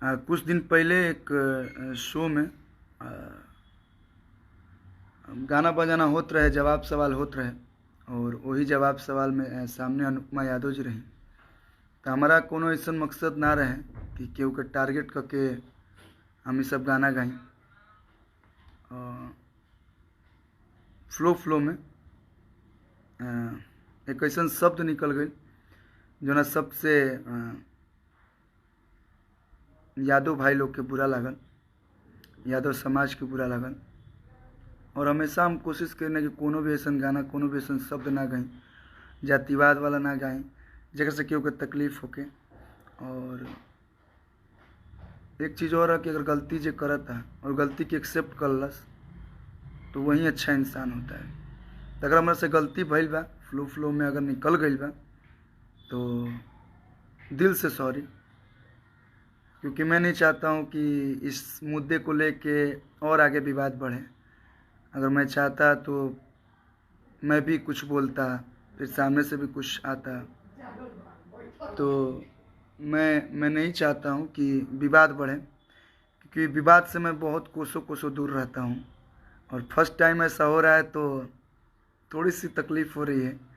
कुछ दिन पहले एक शो में गाना बजाना होत रहे, जवाब सवाल होत रहे और वही जवाब सवाल में सामने अनुपमा यादव जी रही। तो हमारा कोनो ऐसा मकसद ना रहे कि केहू के टारगेट करके हम सब गाना गाई। फ्लो में एक ऐसा शब्द निकल गई जो ना सबसे यादव भाई लोग के बुरा लागल, यादव समाज के बुरा लागल। और हमेशा हम कोशिश करने कि कोनो भी ऐसा गाना, कोनो भी ऐसा शब्द ना गाई, जातिवाद वाला ना गाई जगह से केहू के तकलीफ होके। और एक चीज़ और है कि अगर गलती जो करता और गलती के एक्सेप्ट करलस तो वही अच्छा इंसान होता है। तो अगर हमारे से गलती भइल बा, फ्लो में अगर निकल गई बा तो दिल से सॉरी, क्योंकि मैं नहीं चाहता हूँ कि इस मुद्दे को लेके और आगे विवाद बढ़े। अगर मैं चाहता तो मैं भी कुछ बोलता, फिर सामने से भी कुछ आता। तो मैं नहीं चाहता हूँ कि विवाद बढ़े, क्योंकि विवाद से मैं बहुत कोसों दूर रहता हूँ। और फर्स्ट टाइम ऐसा हो रहा है तो थोड़ी सी तकलीफ़ हो रही है।